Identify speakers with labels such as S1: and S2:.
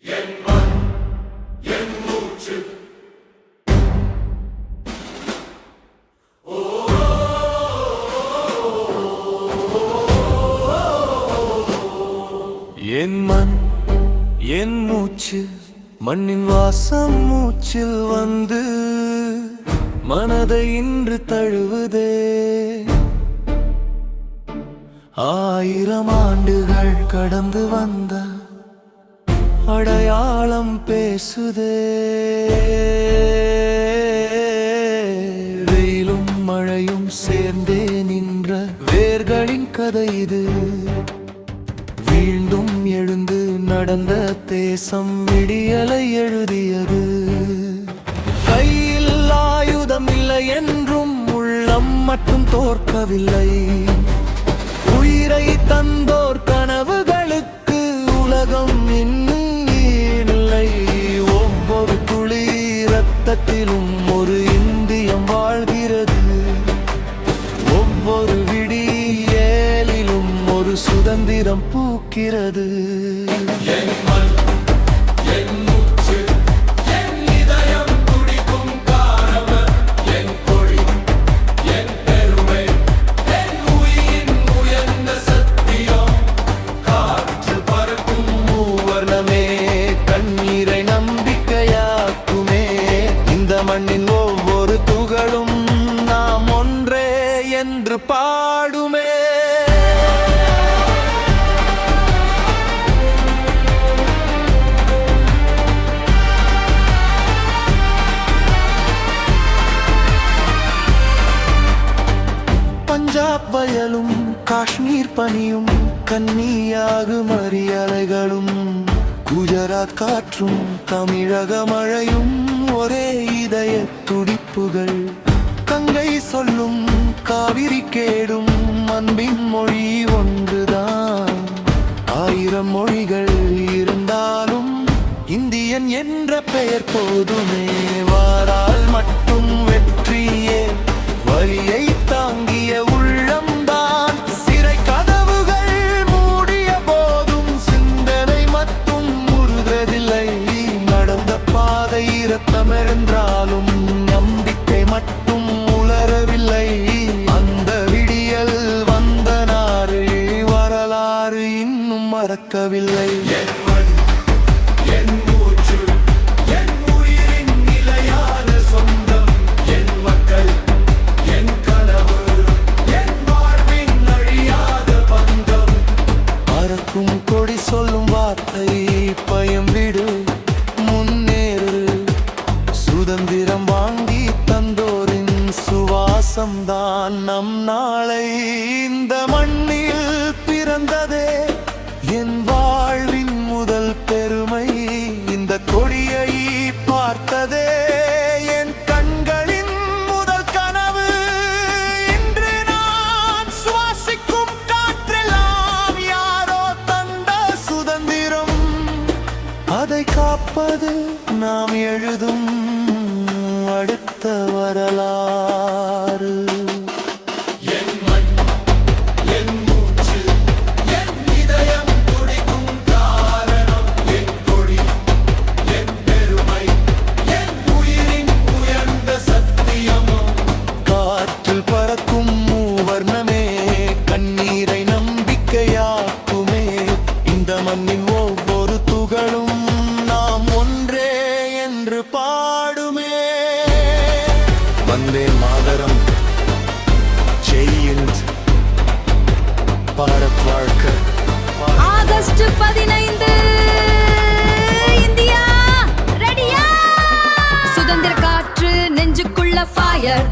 S1: என் மண் என் மூச்சு மண்ணின் வாசம் மூச்சில் வந்து மனதை இன்று தழுவுதே. 1000 ஆண்டுகள் கடந்து வந்த அடையாளம் பேசுதே. வெயிலும் மழையும் சேர்ந்தே நின்ற வேர்களின் கதை இது. வீண்டும் எழுந்து நடந்த தேசம் விடியலை எழுதியது. கையில் ஆயுதம் இல்லை என்றும் உள்ளம் மட்டும் தோற்கவில்லை. உயிரை தந்தோர் கனவுகளுக்கு உலகம் இன்னும் இல்லை. ஒவ்வொரு துளி இரத்தத்திலும் ஒரு இந்தியம் வாழ்கிறது. ஒவ்வொரு விடியலிலும் ஒரு சுதந்திரம் பூக்கிறது. கண்ணீரை நம்பிக்கையாக்குமே. இந்த மண்ணின் ஒவ்வொரு துகளும் நாம் ஒன்றே என்று பாடுமே. பஞ்சாப் வயலும் காஷ்மீர் பனியும் கன்னியாகுமரி மறியலைகளும் குஜராத் காற்றும் தமிழக மழையும் ஒரே இதய துடிப்புகள். கங்கை சொல்லும் காவிரி கேடும் அன்பின் மொழி ஒன்றுதான். 1000 மொழிகள் இருந்தாலும் இந்தியன் என்ற பெயர் போதுமே. வாரால் மட்டும் வெற்றியே வலியை தாங்கிய உள்ளம்தான். சிறை கதவுகள் மூடிய போதும் சிந்தனை மட்டும் முறுவதில்லை. நடந்த பாதை இரத்தம் என்றாலும் நம்பிக்கை மட்டும் உலரவில்லை. அந்த விடியல் வந்த நாறு வரலாறு இன்னும் மறக்கவில்லை. கொடி சொல்லும் வார்த்தை பயம் விடு முன்னேறு. சுதந்திரம் வாங்கி தந்தோரின் சுவாசம்தான் நம் நாளை. இந்த மண்ணில் பிறந்ததே என் வாழ்வின் முதல் பெருமை. இந்த கொடியை பார்த்ததே என் கண்களின் முதல் கனவு. இன்று நான் சுவாசிக்கும் காற்றெல்லாம் யாரோ தந்த சுதந்திரம். அதை காப்பது நாம் எழுதும் அடுத்த வரலாறு. பறக்கும் மூவர்ணமே கண்ணீரை நம்பிக்கையாக்குமே. இந்த மண்ணின் ஒவ்வொரு துகளும் நாம் ஒன்றே என்று பாடுமே. வந்தே மாதரம் ஜெய் ஹிந்த் பாரத் வாழ்க.
S2: ஆகஸ்ட் 15 இந்தியா ரெடியா. சுதந்திர காற்று நெஞ்சுக்குள்ள ஃபயர்.